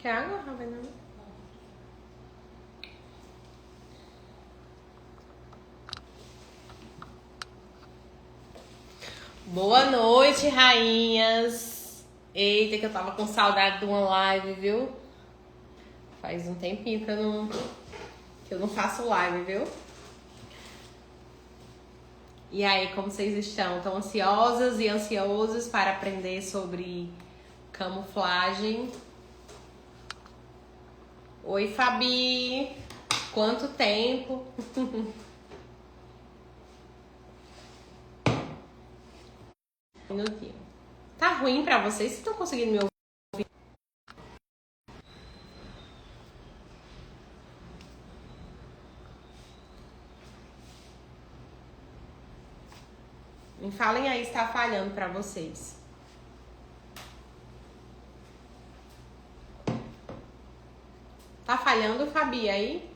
Quer água, Ravenana? Boa noite, rainhas. Eita, que eu tava com saudade de uma live, viu? Faz um tempinho que eu não faço live, viu? E aí, como vocês estão? Estão ansiosas e ansiosos para aprender sobre camuflagem? Oi, Fabi! Quanto tempo? Um minutinho. Tá ruim pra vocês? Vocês estão conseguindo me ouvir? Me falem aí se tá falhando pra vocês. Tá falhando, Fabi, aí?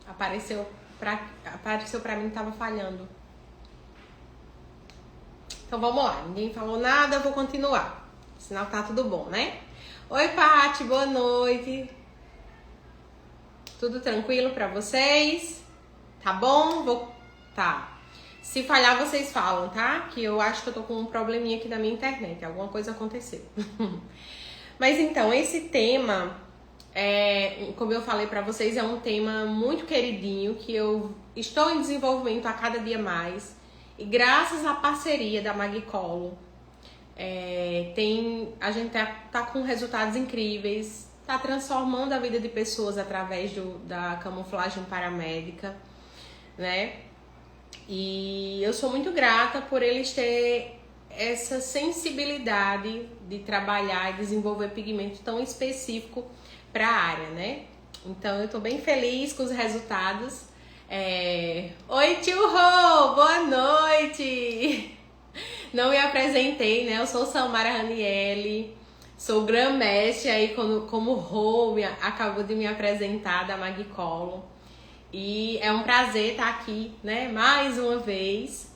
Apareceu pra mim que tava falhando. Então vamos lá, ninguém falou nada, eu vou continuar. Sinal que tá tudo bom, né? Oi, Paty, boa noite. Tudo tranquilo pra vocês? Tá bom? Tá. Se falhar, vocês falam, tá? Que eu acho que eu tô com um probleminha aqui na minha internet. Alguma coisa aconteceu. Mas então, esse tema, como eu falei pra vocês, é um tema muito queridinho, que eu estou em desenvolvimento a cada dia mais. E graças à parceria da Magicolo, a gente tá com resultados incríveis, tá transformando a vida de pessoas através da camuflagem paramédica, né? E eu sou muito grata por eles ter essa sensibilidade de trabalhar e desenvolver pigmento tão específico para a área, né? Então eu tô bem feliz com os resultados. Oi, tio Rô! Boa noite! Não me apresentei, né? Eu sou Samara Ranielli, sou Grã-Mestre aí como Rô acabou de me apresentar da Magicolo. E é um prazer estar aqui, né, mais uma vez,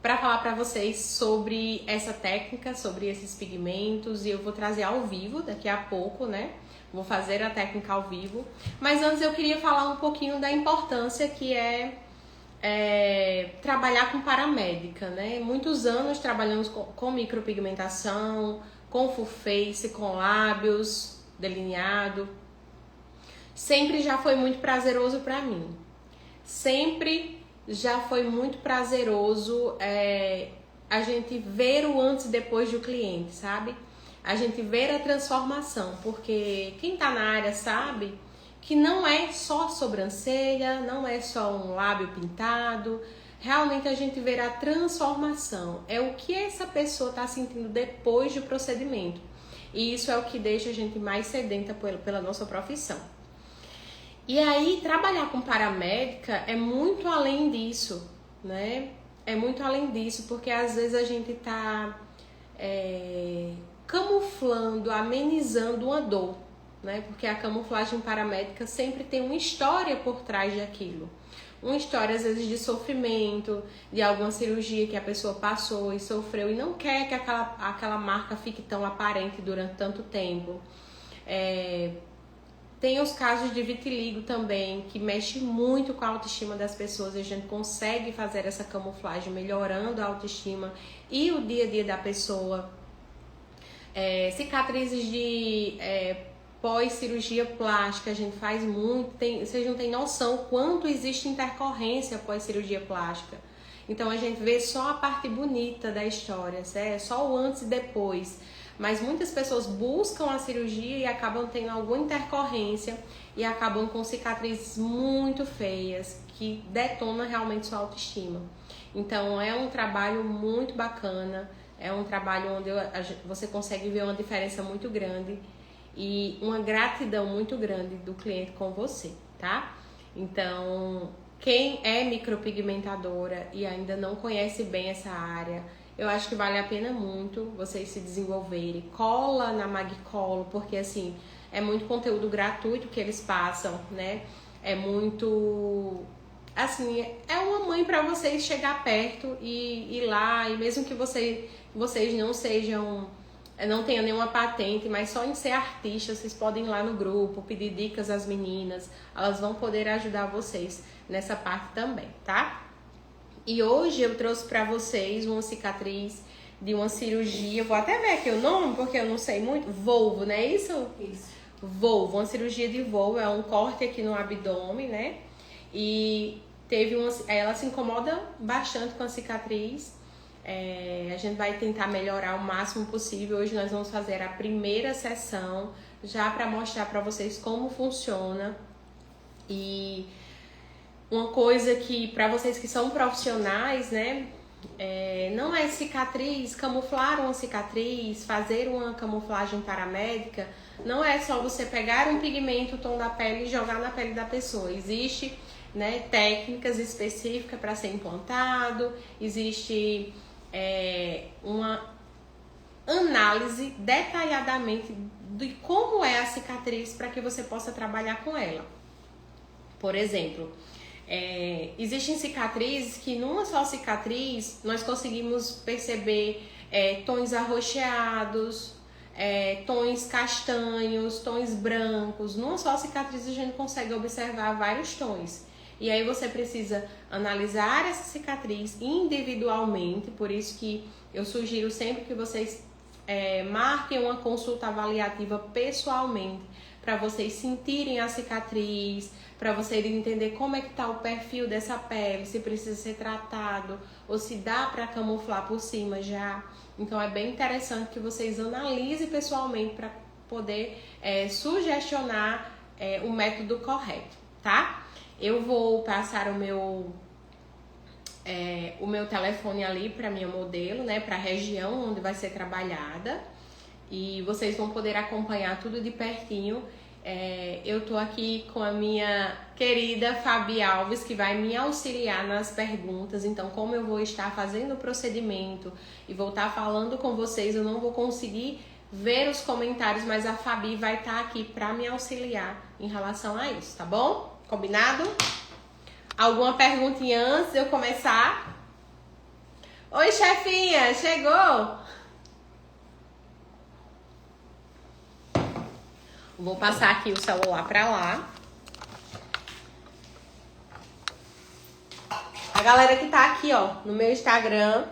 para falar para vocês sobre essa técnica, sobre esses pigmentos. E eu vou trazer ao vivo daqui a pouco, né? Vou fazer a técnica ao vivo. Mas antes eu queria falar um pouquinho da importância que é trabalhar com paramédica, né? Muitos anos trabalhamos com micropigmentação, com full face, com lábios delineado. Sempre já foi muito prazeroso para mim. Sempre já foi muito prazeroso a gente ver o antes e depois do cliente, sabe? A gente ver a transformação, porque quem tá na área sabe que não é só sobrancelha, não é só um lábio pintado. Realmente a gente vê a transformação, é o que essa pessoa tá sentindo depois do procedimento. E isso é o que deixa a gente mais sedenta pela nossa profissão. E aí, trabalhar com paramédica é muito além disso, né? É muito além disso, porque às vezes a gente tá camuflando, amenizando uma dor, né? Porque a camuflagem paramédica sempre tem uma história por trás daquilo. Uma história, às vezes, de sofrimento, de alguma cirurgia que a pessoa passou e sofreu e não quer que aquela marca fique tão aparente durante tanto tempo. Tem os casos de vitiligo também, que mexe muito com a autoestima das pessoas. A gente consegue fazer essa camuflagem melhorando a autoestima e o dia a dia da pessoa. Cicatrizes de pós-cirurgia plástica, a gente faz muito. Vocês não têm noção quanto existe intercorrência pós-cirurgia plástica. Então a gente vê só a parte bonita da história, só o antes e depois. Mas muitas pessoas buscam a cirurgia e acabam tendo alguma intercorrência e acabam com cicatrizes muito feias, que detonam realmente sua autoestima. Então é um trabalho muito bacana, é um trabalho onde você consegue ver uma diferença muito grande e uma gratidão muito grande do cliente com você, tá? Então, quem é micropigmentadora e ainda não conhece bem essa área, eu acho que vale a pena muito vocês se desenvolverem. Cola na Magicolo, porque assim, é muito conteúdo gratuito que eles passam, né? É muito... Assim, é uma mãe para vocês chegar perto e ir lá. E mesmo que vocês não sejam não tenho nenhuma patente, mas só em ser artista, vocês podem ir lá no grupo, pedir dicas às meninas, elas vão poder ajudar vocês nessa parte também, tá? E hoje eu trouxe pra vocês uma cicatriz de uma cirurgia, vou até ver aqui o nome, porque eu não sei muito, volvo, não é isso? Isso. Volvo, uma cirurgia de volvo, é um corte aqui no abdômen, né? E ela se incomoda bastante com a cicatriz. A gente vai tentar melhorar o máximo possível. Hoje nós vamos fazer a primeira sessão, já para mostrar para vocês como funciona. E uma coisa que, para vocês que são profissionais, né? Não é cicatriz, camuflar uma cicatriz, fazer uma camuflagem paramédica, não é só você pegar um pigmento, o tom da pele e jogar na pele da pessoa. Existe, né, técnicas específicas para ser implantado, existe uma análise detalhadamente de como é a cicatriz para que você possa trabalhar com ela. Por exemplo, existem cicatrizes que numa só cicatriz nós conseguimos perceber tons arroxeados, tons castanhos, tons brancos. Numa só cicatriz a gente consegue observar vários tons. E aí você precisa analisar essa cicatriz individualmente, por isso que eu sugiro sempre que vocês marquem uma consulta avaliativa pessoalmente, para vocês sentirem a cicatriz, para vocês entenderem como é que tá o perfil dessa pele, se precisa ser tratado ou se dá para camuflar por cima já. Então é bem interessante que vocês analisem pessoalmente para poder sugestionar o método correto, tá? Eu vou passar o meu telefone ali para minha modelo, né, para a região onde vai ser trabalhada, e vocês vão poder acompanhar tudo de pertinho. Eu tô aqui com a minha querida Fabi Alves, que vai me auxiliar nas perguntas. Então, como eu vou estar fazendo o procedimento e vou estar falando com vocês, eu não vou conseguir ver os comentários, mas a Fabi vai estar aqui para me auxiliar em relação a isso, tá bom? Combinado? Alguma perguntinha antes de eu começar? Oi, chefinha, chegou? Vou passar aqui o celular pra lá. A galera que tá aqui, ó, no meu Instagram.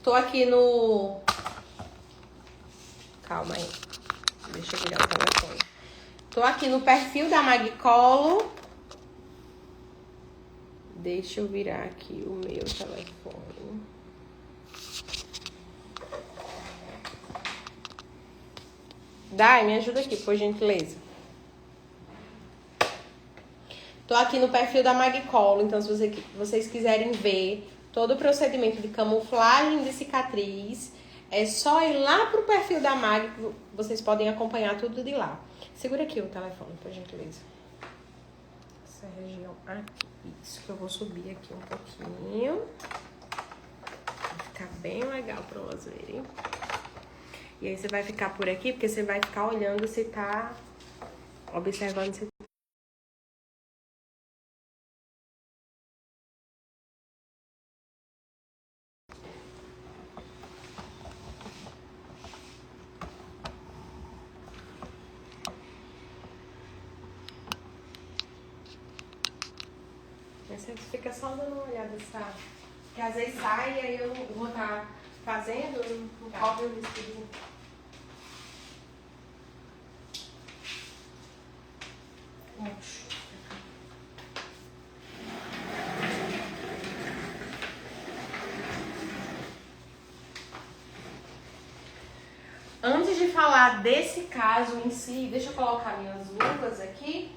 Tô aqui no... Calma aí. Deixa eu virar o telefone. Tô aqui no perfil da Magicolo. Deixa eu virar aqui o meu telefone. Dai, me ajuda aqui, por gentileza. Tô aqui no perfil da Magicolo, então se vocês quiserem ver todo o procedimento de camuflagem de cicatriz, é só ir lá pro perfil da Mag, vocês podem acompanhar tudo de lá. Segura aqui o telefone, por gentileza. Essa região aqui, isso, que eu vou subir aqui um pouquinho. Vai ficar bem legal pra vocês verem. E aí você vai ficar por aqui, porque você vai ficar olhando se tá... observando se... Você fica só dando uma olhada, sabe? Porque às vezes sai e aí eu vou estar fazendo, não cobre o vestido. Antes de falar desse caso em si, deixa eu colocar minhas luvas aqui.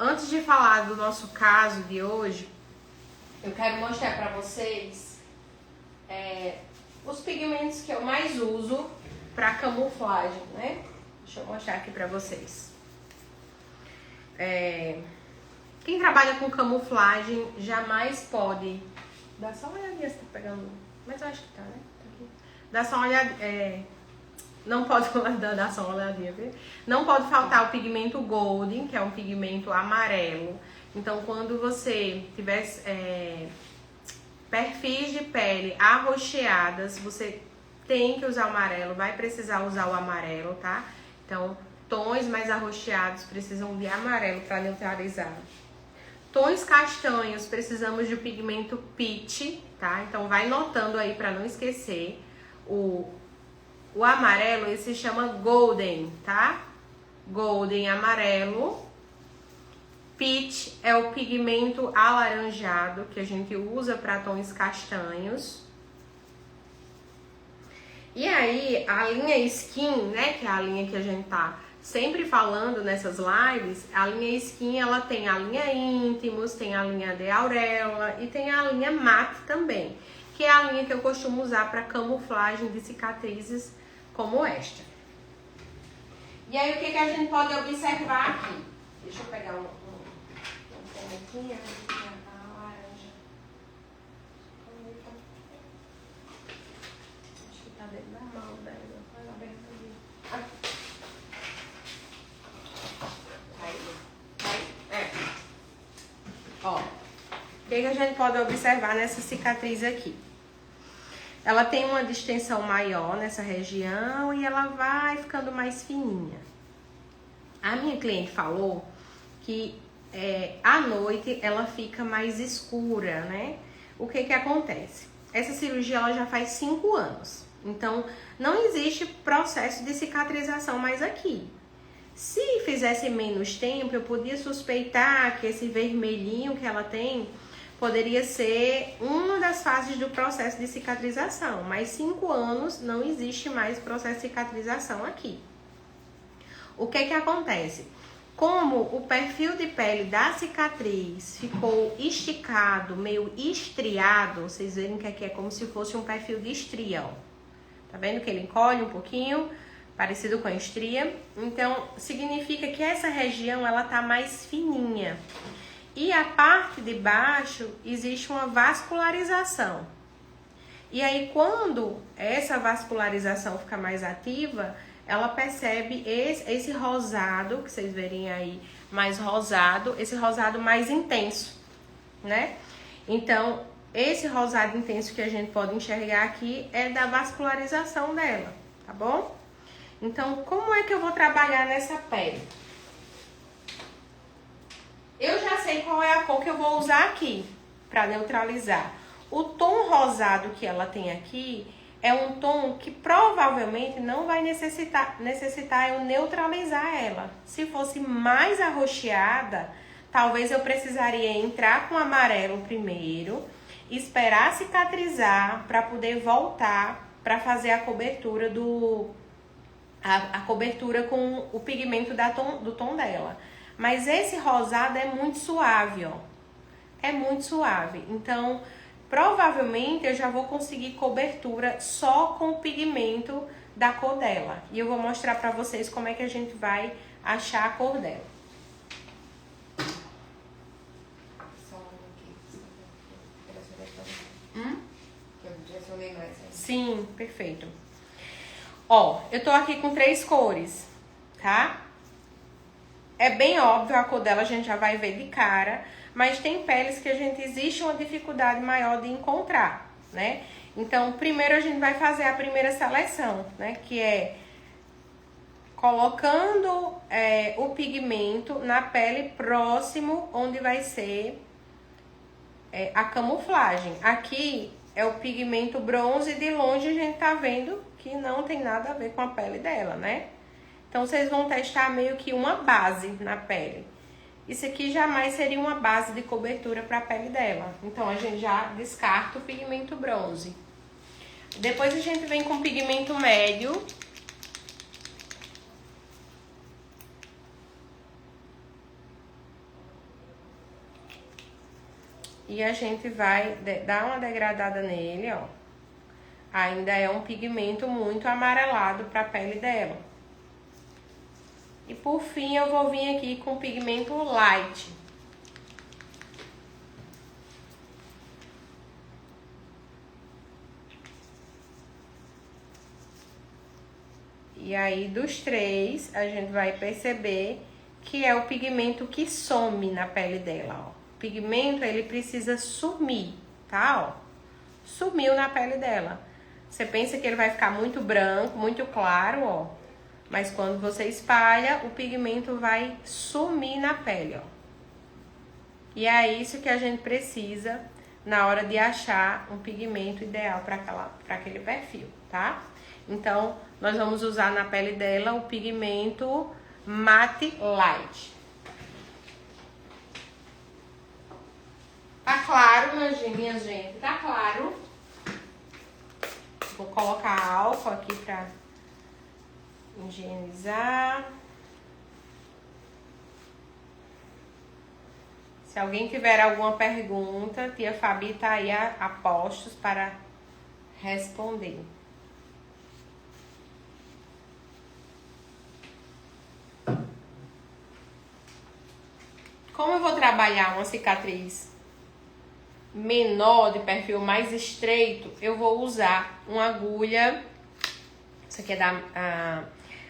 Antes de falar do nosso caso de hoje, eu quero mostrar para vocês os pigmentos que eu mais uso para camuflagem, né? Deixa eu mostrar aqui para vocês. Quem trabalha com camuflagem jamais pode... Dá só uma olhadinha se tá pegando... Mas eu acho que tá, né? Tá aqui. Dá só uma olhada... não pode dar só uma olhadinha, viu? Não pode faltar o pigmento Golden, que é um pigmento amarelo. Então, quando você tiver perfis de pele arroxeadas, você tem que usar o amarelo, vai precisar usar o amarelo, tá? Então, tons mais arroxeados precisam de amarelo para neutralizar. Tons castanhos, precisamos de pigmento peach, tá? Então, vai notando aí para não esquecer. O amarelo, ele se chama Golden, tá? Golden amarelo. Peach é o pigmento alaranjado que a gente usa para tons castanhos. E aí, a linha Skin, né, que é a linha que a gente tá sempre falando nessas lives, a linha Skin, ela tem a linha Íntimos, tem a linha de Auréola e tem a linha Matte também, que é a linha que eu costumo usar para camuflagem de cicatrizes como esta. E aí, o que a gente pode observar aqui? Deixa eu pegar uma canetinha, a laranja. Acho que tá dentro da mão dela. Vai aberto ali. Ó, o que a gente pode observar nessa cicatriz aqui? Ela tem uma distensão maior nessa região e ela vai ficando mais fininha. A minha cliente falou que à noite ela fica mais escura, né? O que acontece? Essa cirurgia ela já faz 5 anos. Então, não existe processo de cicatrização mais aqui. Se fizesse menos tempo, eu podia suspeitar que esse vermelhinho que ela tem poderia ser uma das fases do processo de cicatrização. Mas 5 anos não existe mais processo de cicatrização aqui. O que acontece? Como o perfil de pele da cicatriz ficou esticado, meio estriado, vocês verem que aqui é como se fosse um perfil de estria, ó. Tá vendo que ele encolhe um pouquinho, parecido com a estria? Então, significa que essa região, ela tá mais fininha. E a parte de baixo, existe uma vascularização. E aí, quando essa vascularização fica mais ativa, ela percebe esse rosado, que vocês verem aí, mais rosado, esse rosado mais intenso, né? Então, esse rosado intenso que a gente pode enxergar aqui é da vascularização dela, tá bom? Então, como é que eu vou trabalhar nessa pele? Eu já sei qual é a cor que eu vou usar aqui para neutralizar. O tom rosado que ela tem aqui é um tom que provavelmente não vai necessitar eu neutralizar ela. Se fosse mais arroxeada, talvez eu precisaria entrar com amarelo primeiro, esperar cicatrizar para poder voltar para fazer a cobertura a cobertura com o pigmento do tom dela. Mas esse rosado é muito suave, ó. É muito suave. Então, provavelmente eu já vou conseguir cobertura só com o pigmento da cor dela. E eu vou mostrar pra vocês como é que a gente vai achar a cor dela. Sim, perfeito. Ó, eu tô aqui com 3 cores, tá? É bem óbvio, a cor dela a gente já vai ver de cara, mas tem peles que existe uma dificuldade maior de encontrar, né? Então, primeiro a gente vai fazer a primeira seleção, né? Que é colocando o pigmento na pele próximo onde vai ser a camuflagem. Aqui é o pigmento bronze, de longe a gente tá vendo que não tem nada a ver com a pele dela, né? Então, vocês vão testar meio que uma base na pele. Isso aqui jamais seria uma base de cobertura para a pele dela. Então, a gente já descarta o pigmento bronze. Depois, a gente vem com o pigmento médio. E a gente vai dar uma degradada nele, ó. Ainda é um pigmento muito amarelado para a pele dela. E por fim, eu vou vir aqui com pigmento light. E aí, dos 3, a gente vai perceber que é o pigmento que some na pele dela, ó. O pigmento, ele precisa sumir, tá, ó. Sumiu na pele dela. Você pensa que ele vai ficar muito branco, muito claro, ó. Mas quando você espalha, o pigmento vai sumir na pele, ó. E é isso que a gente precisa na hora de achar um pigmento ideal para aquele perfil, tá? Então, nós vamos usar na pele dela o pigmento Matte Light. Tá claro, minha gente? Tá claro? Vou colocar álcool aqui pra higienizar. Se alguém tiver alguma pergunta, tia Fabi tá aí a postos para responder. Como eu vou trabalhar uma cicatriz menor, de perfil mais estreito, eu vou usar uma agulha, isso aqui é da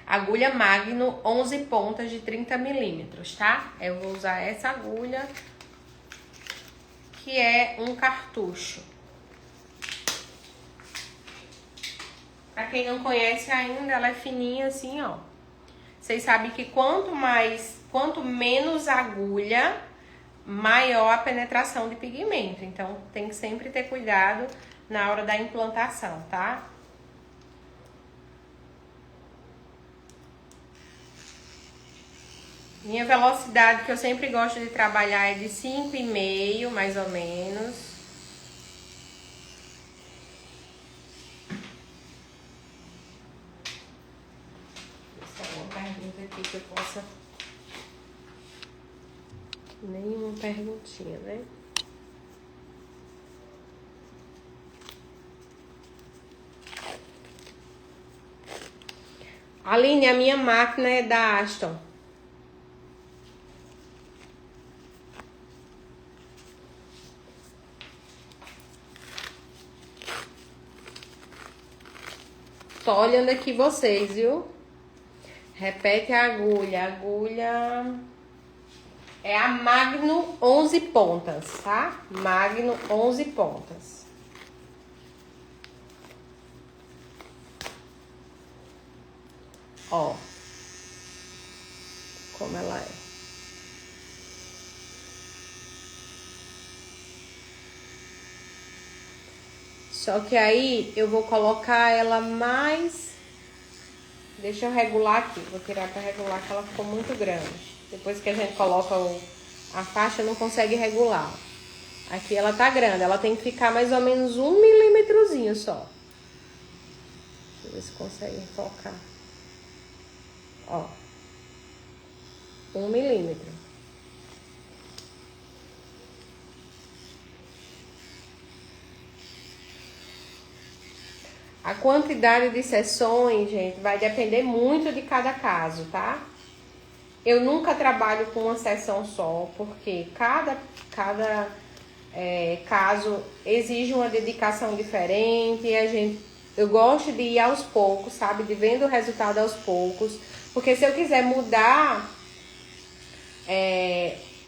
agulha Magno 11 pontas de 30 milímetros, tá? Eu vou usar essa agulha, que é um cartucho. Pra quem não conhece ainda, ela é fininha assim, ó. Vocês sabem que quanto menos agulha, maior a penetração de pigmento. Então, tem que sempre ter cuidado na hora da implantação, tá? Minha velocidade que eu sempre gosto de trabalhar é de 5,5, mais ou menos. Se tem alguma pergunta aqui que eu possa... Nenhuma perguntinha, né? Aline, a minha máquina é da Aston. Tô olhando aqui vocês, viu? Repete a agulha. A agulha é a Magno 11 pontas, tá? Magno 11 pontas. Ó. Como ela é. Só que aí eu vou colocar ela mais... Deixa eu regular aqui. Vou tirar pra regular que ela ficou muito grande. Depois que a gente coloca a faixa, não consegue regular. Aqui ela tá grande. Ela tem que ficar mais ou menos 1 milímetrozinho só. Deixa eu ver se consegue focar. Ó. 1 milímetro. A quantidade de sessões, gente, vai depender muito de cada caso, tá? Eu nunca trabalho com uma sessão só, porque cada caso exige uma dedicação diferente. E eu gosto de ir aos poucos, sabe? De vendo o resultado aos poucos. Porque se eu quiser mudar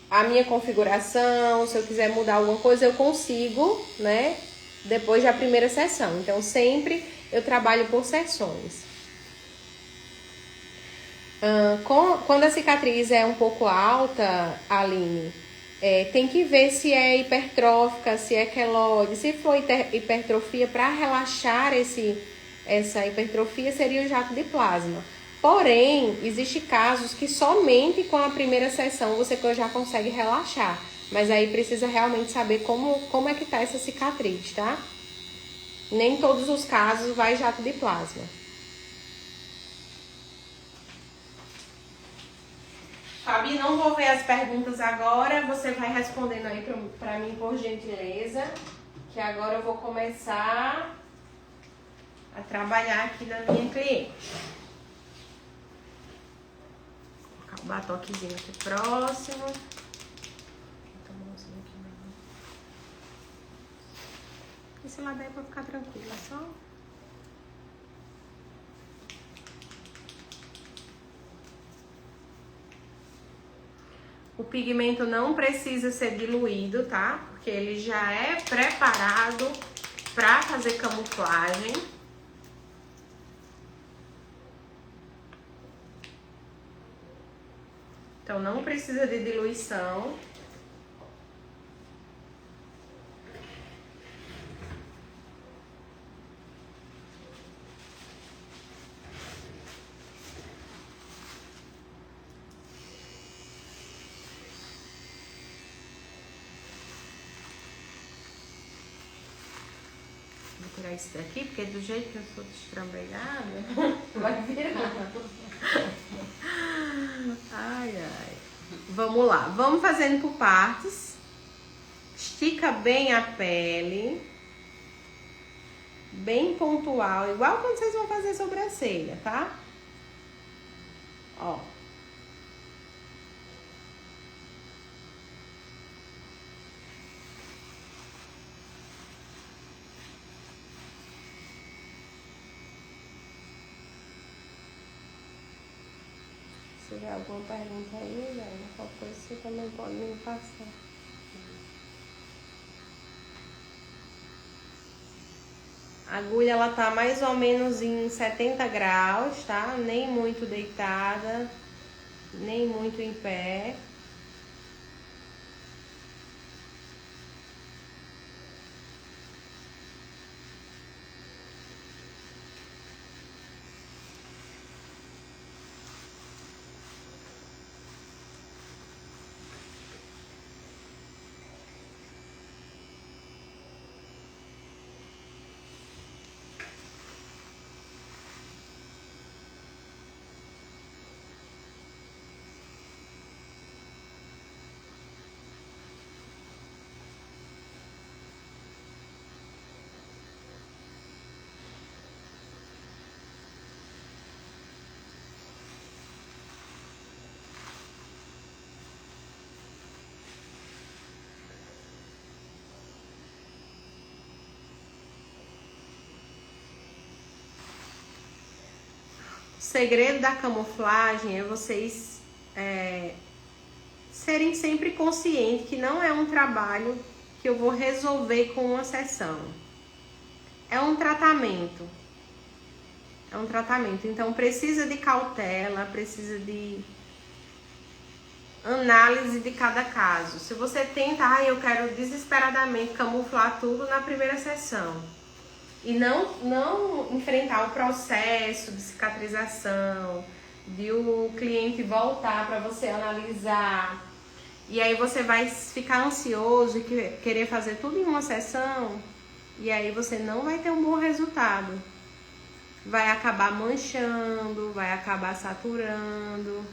a minha configuração, se eu quiser mudar alguma coisa, eu consigo, né? Depois da primeira sessão. Então, sempre eu trabalho por sessões. Quando a cicatriz é um pouco alta, Aline, tem que ver se é hipertrófica, se é queloide. Se for hipertrofia, para relaxar essa hipertrofia, seria o jato de plasma. Porém, existem casos que somente com a primeira sessão você já consegue relaxar. Mas aí precisa realmente saber como é que tá essa cicatriz, tá? Nem todos os casos vai jato de plasma. Fabi, não vou ver as perguntas agora. Você vai respondendo aí pra mim, por gentileza. Que agora eu vou começar a trabalhar aqui na minha cliente. Vou colocar o batoquezinho aqui próximo. Esse lado aí é pra ficar tranquila, só. pigmento não precisa ser diluído, tá? Porque ele já é preparado para fazer camuflagem. Então não precisa de diluição. Vou tirar isso daqui, porque do jeito que eu sou destrambelhada, vai virar. Ai, ai. Vamos lá, vamos fazendo por partes. Estica bem a pele. Bem pontual, igual quando vocês vão fazer sobrancelha, tá? Ó. Se tiver alguma pergunta aí, velho, qualquer coisa você também pode me passar. A agulha, ela tá mais ou menos em 70 graus, tá? Nem muito deitada, nem muito em pé. O segredo da camuflagem é vocês serem sempre conscientes que não é um trabalho que eu vou resolver com uma sessão. É um tratamento. É um tratamento. Então precisa de cautela, precisa de análise de cada caso. Se você tenta, eu quero desesperadamente camuflar tudo na primeira sessão e não enfrentar o processo de cicatrização, de o cliente voltar para você analisar, e aí você vai ficar ansioso e querer fazer tudo em uma sessão, e aí você não vai ter um bom resultado. Vai acabar manchando, vai acabar saturando.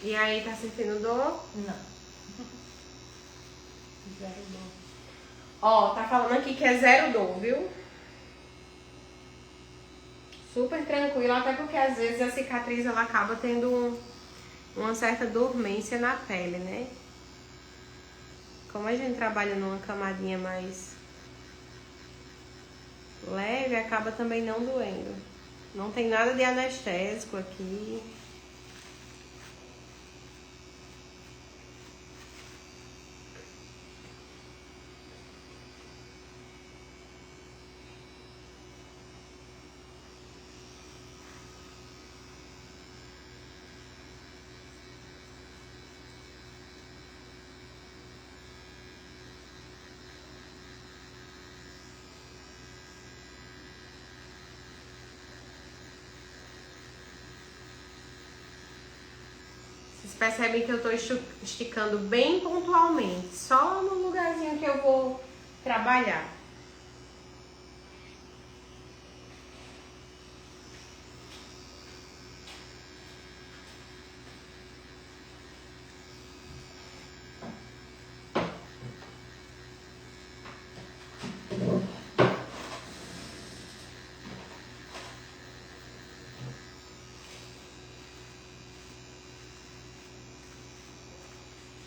E aí, tá sentindo dor? Não. Zero dor. Ó, tá falando aqui que é zero dor, viu? Super tranquilo, até porque às vezes a cicatriz ela acaba tendo uma certa dormência na pele, né? Como a gente trabalha numa camadinha mais leve, acaba também não doendo. Não tem nada de anestésico aqui. Vocês percebem que eu tô esticando bem pontualmente, só no lugarzinho que eu vou trabalhar.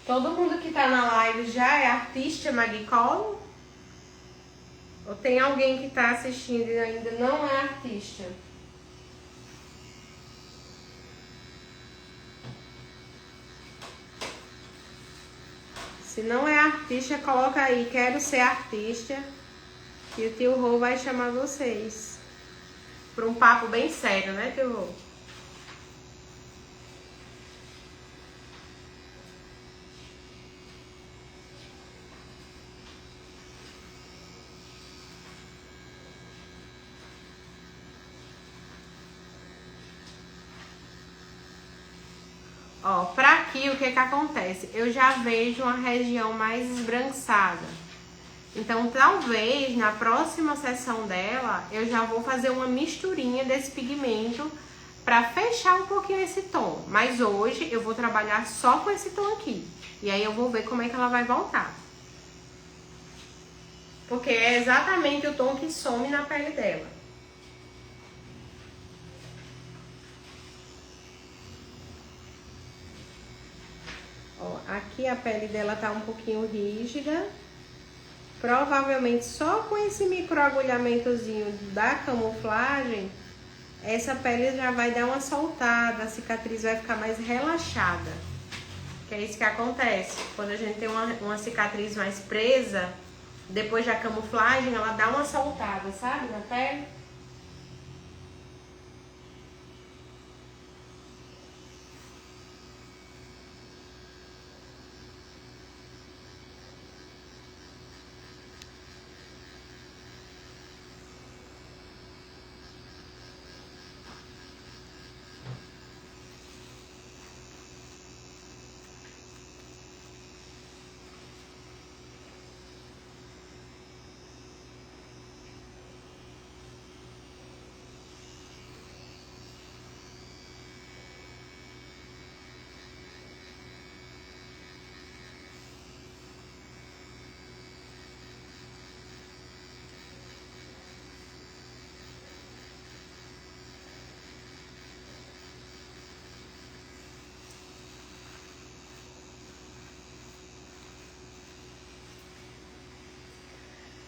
Todo mundo que tá na live já é artista Magicolo? Ou tem alguém que tá assistindo e ainda não é artista? Se não é artista, coloca aí, quero ser artista. E o tio Rô vai chamar vocês para um papo bem sério, né, tio Rô? Ó, pra aqui o que que acontece? Eu já vejo uma região mais esbranquiçada. Então, talvez na próxima sessão dela, eu já vou fazer uma misturinha desse pigmento pra fechar um pouquinho esse tom. Mas hoje eu vou trabalhar só com esse tom aqui. E aí eu vou ver como é que ela vai voltar. Porque é exatamente o tom que some na pele dela. Ó, aqui a pele dela tá um pouquinho rígida. Provavelmente só com esse microagulhamentozinho da camuflagem, essa pele já vai dar uma soltada, a cicatriz vai ficar mais relaxada. Que é isso que acontece. Quando a gente tem uma cicatriz mais presa, depois da camuflagem, ela dá uma soltada, sabe, na pele.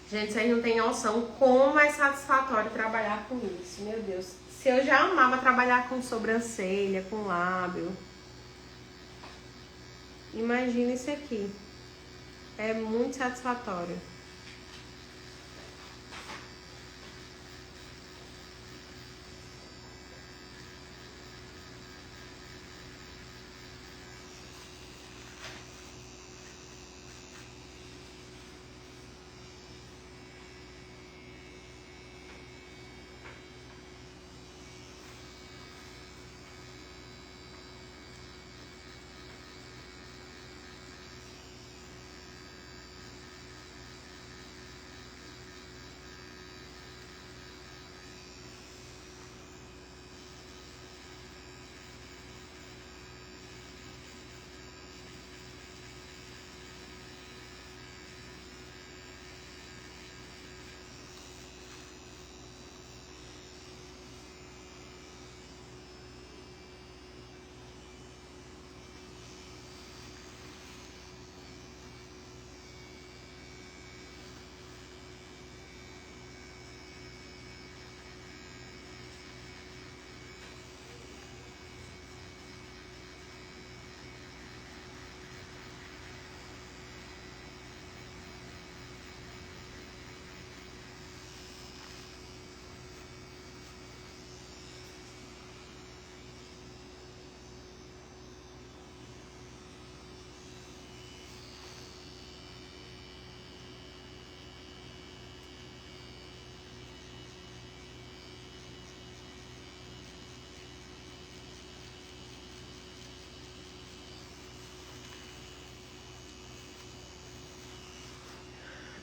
Gente, vocês não têm noção como é satisfatório trabalhar com isso. Meu Deus. Se eu já amava trabalhar com sobrancelha, com lábio. Imagina isso aqui. É muito satisfatório.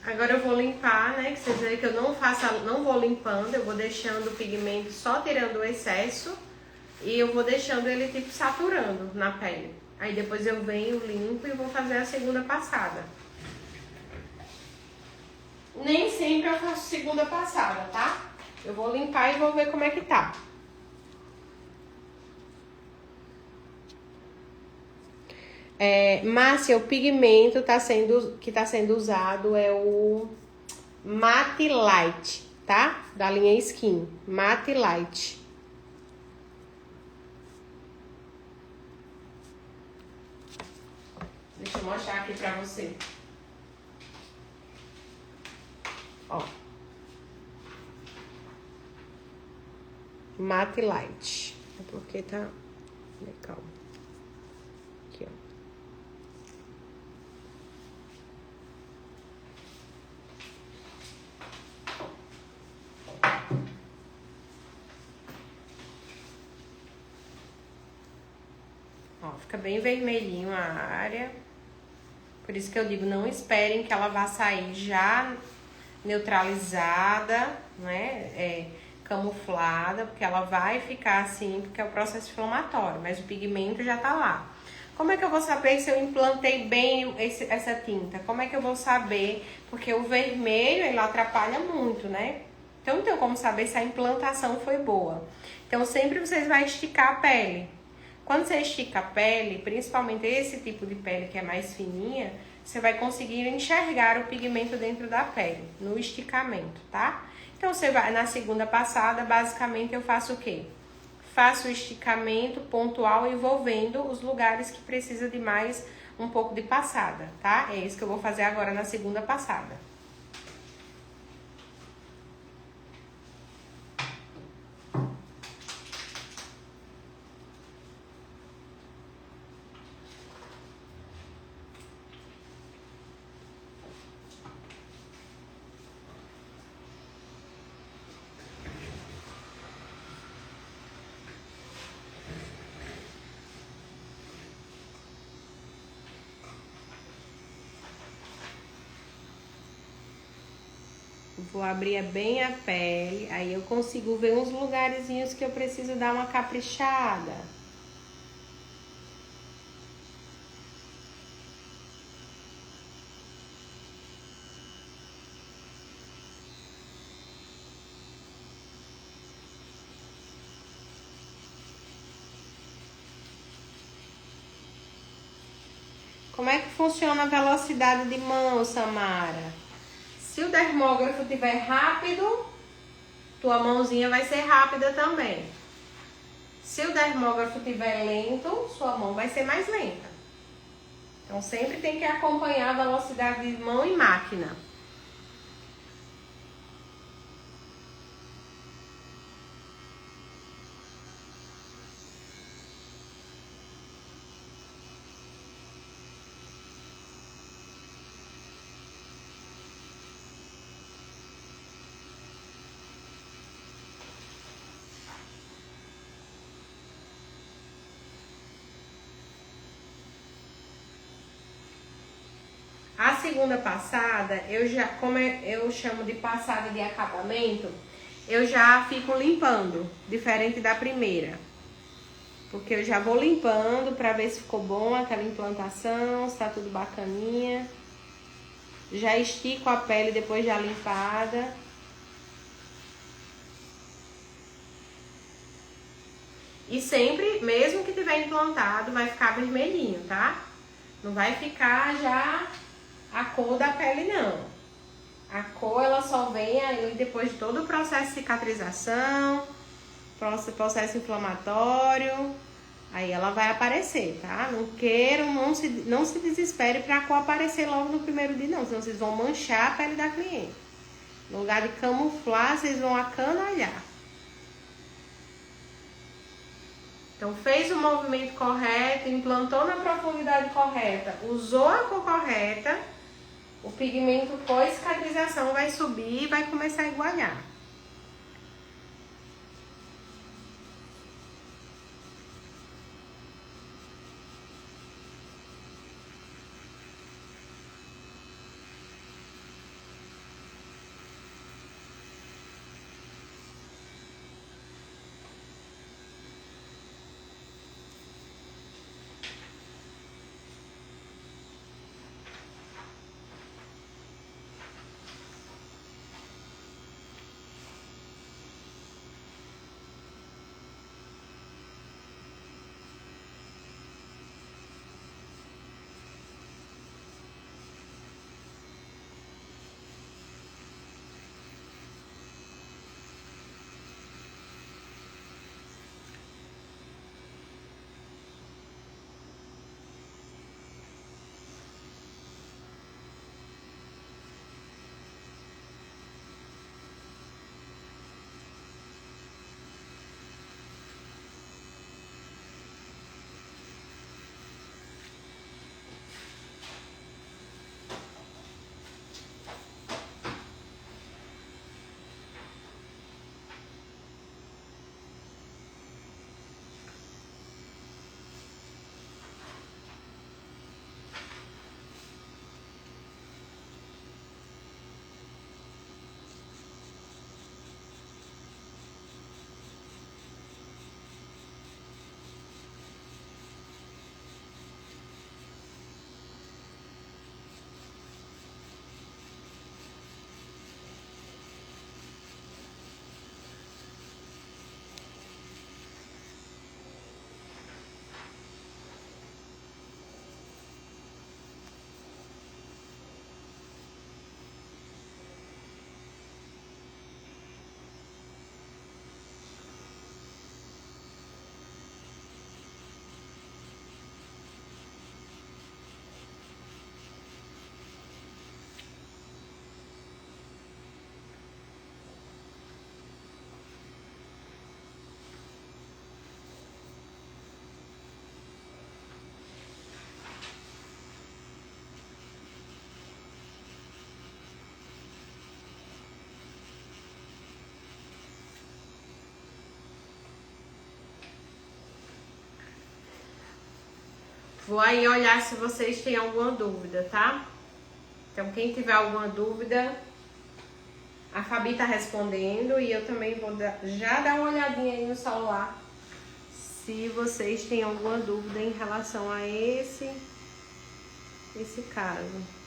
Agora eu vou limpar, né? Que vocês veem que eu não vou limpando, eu vou deixando o pigmento só tirando o excesso e eu vou deixando ele tipo saturando na pele. Aí depois eu venho, limpo e vou fazer a segunda passada. Nem sempre eu faço segunda passada, tá? Eu vou limpar e vou ver como é que tá. Márcia, o pigmento que tá sendo usado é o Matte Light, tá? Da linha Skin, Matte Light. Deixa eu mostrar aqui pra você. Ó. Matte Light. É porque tá legal. Aqui, ó. Ó, fica bem vermelhinho a área. Por isso que eu digo, não esperem que ela vá sair já neutralizada, né? Camuflada, porque ela vai ficar assim, porque é o processo inflamatório, mas o pigmento já tá lá. Como é que eu vou saber se eu implantei bem essa tinta? Como é que eu vou saber? Porque o vermelho, ele atrapalha muito, né? Então, não tem como saber se a implantação foi boa. Então, sempre vocês vão esticar a pele. Quando você estica a pele, principalmente esse tipo de pele que é mais fininha, você vai conseguir enxergar o pigmento dentro da pele, no esticamento, tá? Então, você vai na segunda passada, basicamente eu faço o quê? Faço o esticamento pontual envolvendo os lugares que precisa de mais um pouco de passada, tá? É isso que eu vou fazer agora na segunda passada. Vou abrir bem a pele, aí eu consigo ver uns lugarzinhos que eu preciso dar uma caprichada. Como é que funciona a velocidade de mão, Samara? Se o dermógrafo estiver rápido, tua mãozinha vai ser rápida também. Se o dermógrafo estiver lento, sua mão vai ser mais lenta. Então, sempre tem que acompanhar a velocidade de mão e máquina. A segunda passada, como eu chamo de passada de acabamento, eu já fico limpando, diferente da primeira. Porque eu já vou limpando pra ver se ficou bom aquela implantação, se tá tudo bacaninha. Já estico a pele depois da limpada. E sempre, mesmo que tiver implantado, vai ficar vermelhinho, tá? Não vai ficar já a cor da pele, não. A cor, ela só vem aí depois de todo o processo de cicatrização, processo inflamatório. Aí ela vai aparecer, tá? Não se desespere pra cor aparecer logo no primeiro dia, não. Senão vocês vão manchar a pele da cliente. No lugar de camuflar, vocês vão acanalhar. Então, fez o movimento correto, implantou na profundidade correta, usou a cor correta, o pigmento pós-cicatrização vai subir e vai começar a igualar. Vou aí olhar se vocês têm alguma dúvida, tá? Então, quem tiver alguma dúvida, a Fabi tá respondendo e eu também vou já dar uma olhadinha aí no celular se vocês têm alguma dúvida em relação a esse caso.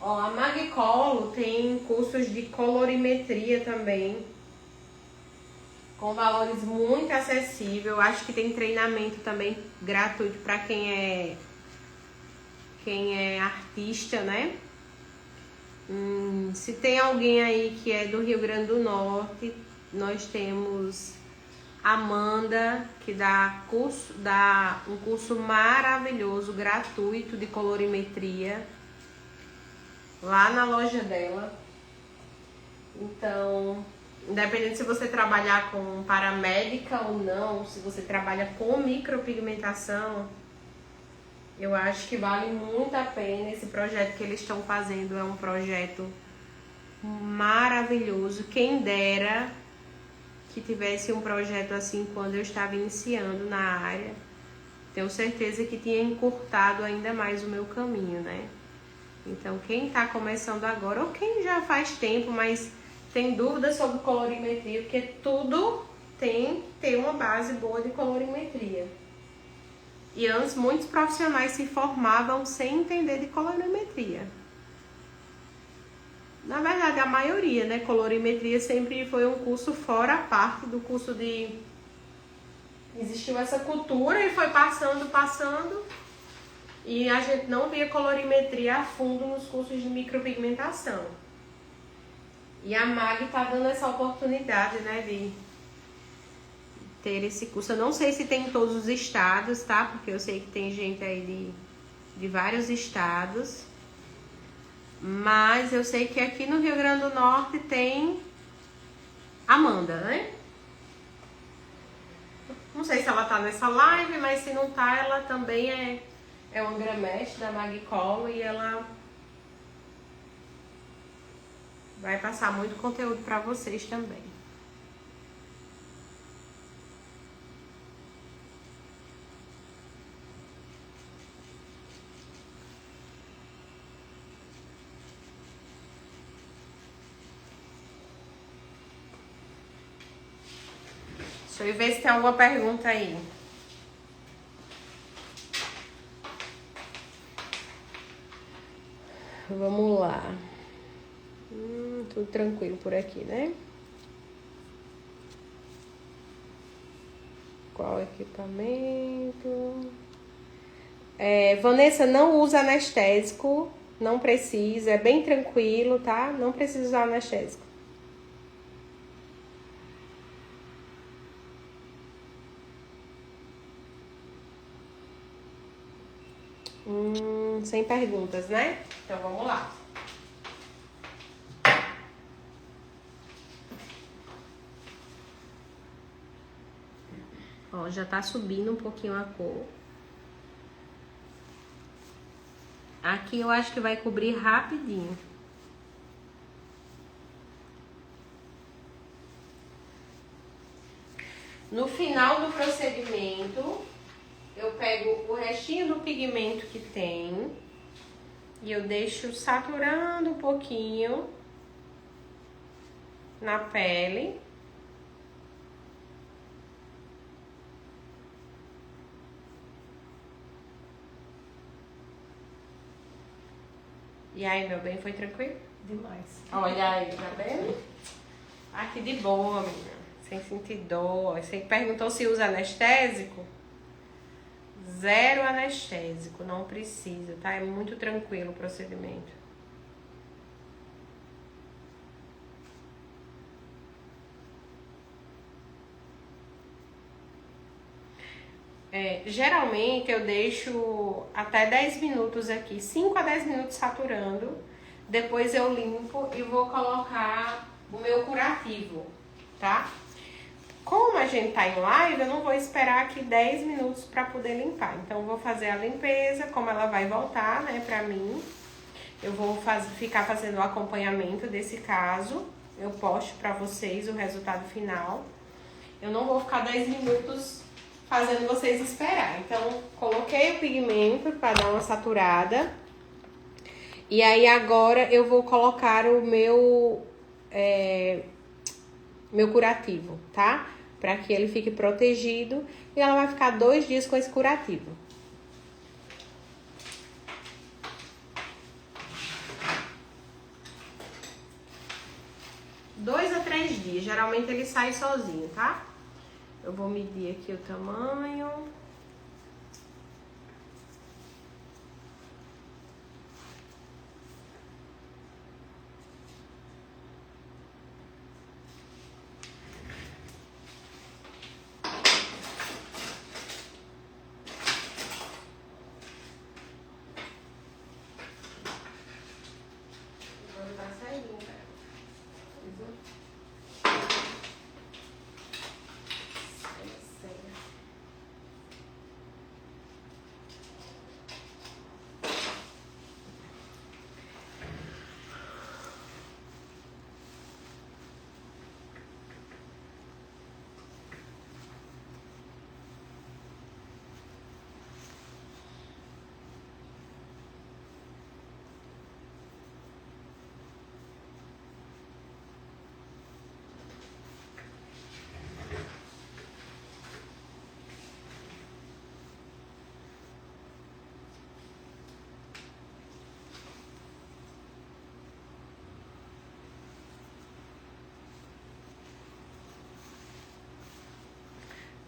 Ó, a Magicolo tem cursos de colorimetria também, com valores muito acessíveis. Acho que tem treinamento também gratuito para quem é artista, né? Se tem alguém aí que é do Rio Grande do Norte, nós temos Amanda, que dá um curso maravilhoso, gratuito de colorimetria, lá na loja dela. Então, independente se você trabalhar com paramédica ou não, se você trabalha com micropigmentação, eu acho que vale muito a pena. Esse projeto que eles estão fazendo é um projeto maravilhoso. Quem dera que tivesse um projeto assim quando eu estava iniciando na área. Tenho certeza que tinha encurtado ainda mais o meu caminho, né? Então, quem está começando agora, ou quem já faz tempo, mas tem dúvidas sobre colorimetria, porque tudo tem que ter uma base boa de colorimetria. E antes, muitos profissionais se formavam sem entender de colorimetria. Na verdade, a maioria, né? Colorimetria sempre foi um curso fora a parte do curso de... Existiu essa cultura e foi passando... E a gente não via colorimetria a fundo nos cursos de micropigmentação. E a MAG tá dando essa oportunidade, né, de ter esse curso. Eu não sei se tem em todos os estados, tá? Porque eu sei que tem gente aí de vários estados. Mas eu sei que aqui no Rio Grande do Norte tem Amanda, né? Não sei se ela tá nessa live, mas se não tá, ela também é uma gramestre da Magicolo e ela vai passar muito conteúdo para vocês também. Deixa eu ver se tem alguma pergunta aí. Vamos lá. Tudo tranquilo por aqui, né? Qual equipamento? Vanessa, não usa anestésico. Não precisa, é bem tranquilo, tá? Não precisa usar anestésico. Sem perguntas, né? Então vamos lá. Ó, já tá subindo um pouquinho a cor. Aqui eu acho que vai cobrir rapidinho. No final do procedimento, eu pego o restinho do pigmento que tem e eu deixo saturando um pouquinho na pele. E aí, meu bem, foi tranquilo? Demais. Olha aí, tá vendo? Aqui de boa, menina. Sem sentir dor. Você perguntou se usa anestésico. Zero anestésico, não precisa, tá? É muito tranquilo o procedimento. Geralmente eu deixo até 10 minutos aqui, 5 a 10 minutos saturando. Depois eu limpo e vou colocar o meu curativo, tá? Como a gente tá em live, eu não vou esperar aqui 10 minutos para poder limpar. Então eu vou fazer a limpeza, como ela vai voltar, né, pra mim. Eu vou ficar fazendo o acompanhamento desse caso. Eu posto pra vocês o resultado final. Eu não vou ficar 10 minutos fazendo vocês esperar. Então, coloquei o pigmento para dar uma saturada. E aí agora eu vou colocar o meu curativo, tá? Para que ele fique protegido. E ela vai ficar 2 dias com esse curativo. 2 a 3 dias. Geralmente ele sai sozinho, tá? Eu vou medir aqui o tamanho.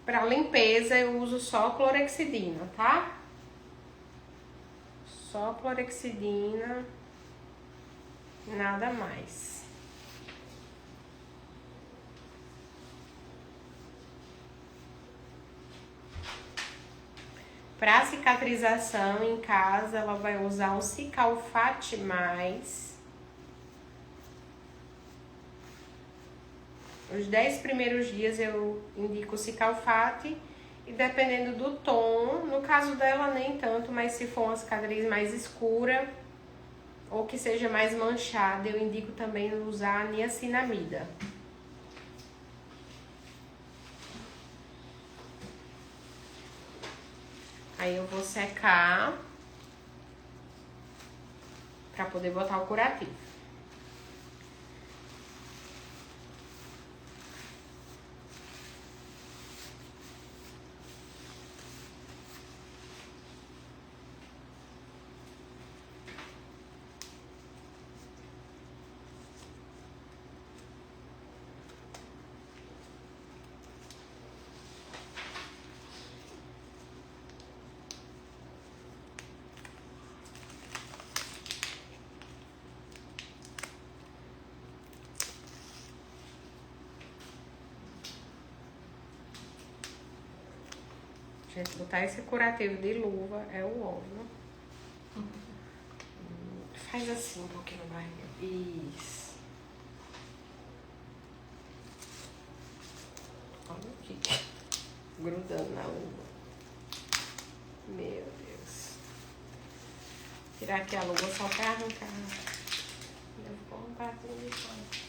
Para limpeza eu uso só clorexidina, tá? Só clorexidina, nada mais. Para cicatrização em casa, ela vai usar o Cicalfate Mais. Os 10 primeiros dias eu indico o Cicalfate e dependendo do tom, no caso dela nem tanto, mas se for uma cicatriz mais escura ou que seja mais manchada, eu indico também usar a niacinamida. Aí eu vou secar pra poder botar o curativo. Gente, botar esse curativo de luva é o óbvio. Faz assim um pouquinho mais. Isso. Olha aqui. Grudando na luva. Meu Deus. Tirar aqui a luva só pra arrancar. Eu vou um pratinho de pano.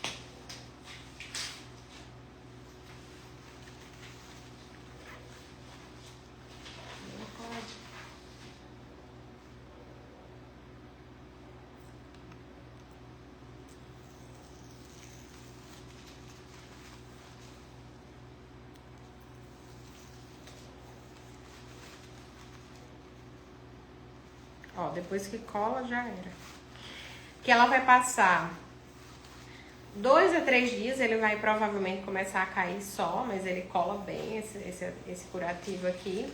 Ó, depois que cola, já era. Que ela vai passar 2 a 3 dias, ele vai provavelmente começar a cair só, mas ele cola bem esse curativo aqui.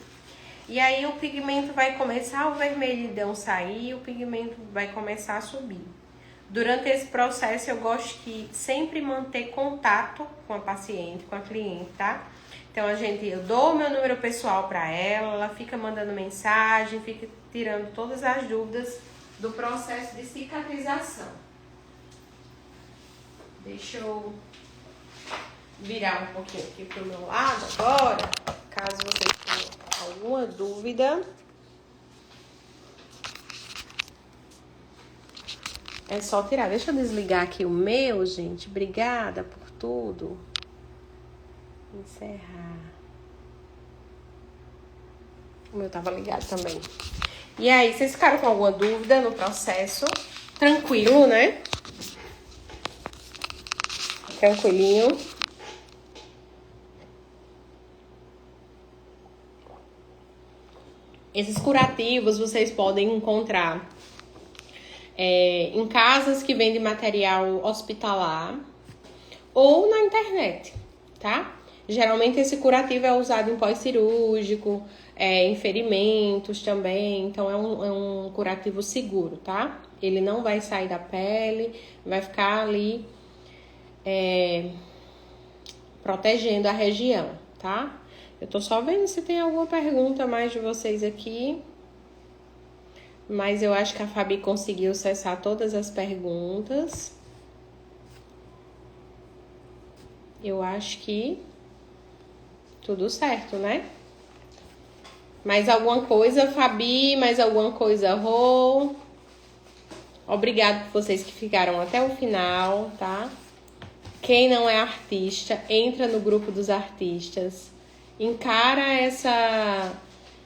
E aí o pigmento vai começar, o vermelhidão sair e o pigmento vai começar a subir. Durante esse processo eu gosto de sempre manter contato com a paciente, com a cliente, tá? Então eu dou meu número pessoal para ela fica mandando mensagem, fica tirando todas as dúvidas do processo de cicatrização. Deixa eu virar um pouquinho aqui pro meu lado agora, caso vocês tenham alguma dúvida. É só tirar. Deixa eu desligar aqui o meu, gente. Obrigada por tudo. Encerrar. O meu tava ligado também. E aí, vocês ficaram com alguma dúvida no processo? Tranquilo, né? Tranquilinho. Esses curativos vocês podem encontrar em casas que vendem material hospitalar ou na internet, tá? Geralmente esse curativo é usado em pós-cirúrgico, em ferimentos também, então é um curativo seguro, tá? Ele não vai sair da pele, vai ficar ali protegendo a região, tá? Eu tô só vendo se tem alguma pergunta mais de vocês aqui. Mas eu acho que a Fabi conseguiu cessar todas as perguntas. Eu acho que tudo certo, né? Mais alguma coisa, Fabi? Mais alguma coisa, Rô? Obrigado por vocês que ficaram até o final, tá? Quem não é artista, entra no grupo dos artistas. Encara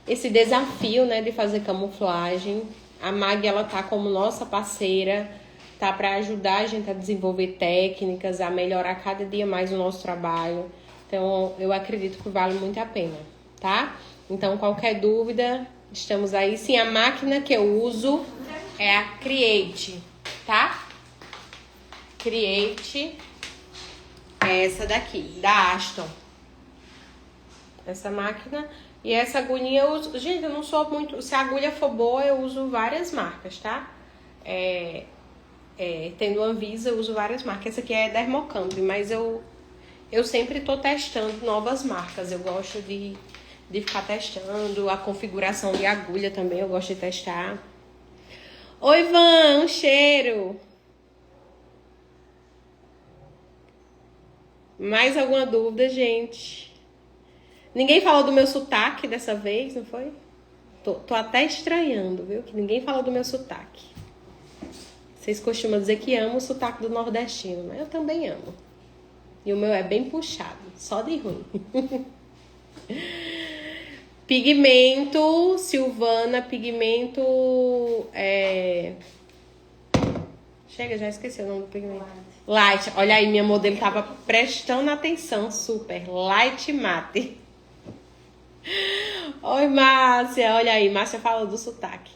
esse desafio, né, de fazer camuflagem. A Mag, ela tá como nossa parceira, tá para ajudar a gente a desenvolver técnicas, a melhorar cada dia mais o nosso trabalho. Então, eu acredito que vale muito a pena, tá? Então, qualquer dúvida, estamos aí. Sim, a máquina que eu uso é a Create, tá? Create é essa daqui, da Aston. Essa máquina. E essa agulhinha eu uso... Gente, eu não sou muito... Se a agulha for boa, eu uso várias marcas, tá? Tendo Anvisa, eu uso várias marcas. Essa aqui é Dermocamp, mas eu sempre tô testando novas marcas. Eu gosto de ficar testando. A configuração de agulha também eu gosto de testar. Oi, Ivan, um cheiro! Mais alguma dúvida, gente? Ninguém falou do meu sotaque dessa vez, não foi? Tô até estranhando, viu? Que ninguém falou do meu sotaque. Vocês costumam dizer que amam o sotaque do nordestino, mas eu também amo. E o meu é bem puxado, só de ruim. Pigmento, Silvana, pigmento... Chega, já esqueci o nome do pigmento. Light. Olha aí, minha modelo tava prestando atenção, super. Light Mate. Oi, Márcia. Olha aí, Márcia fala do sotaque.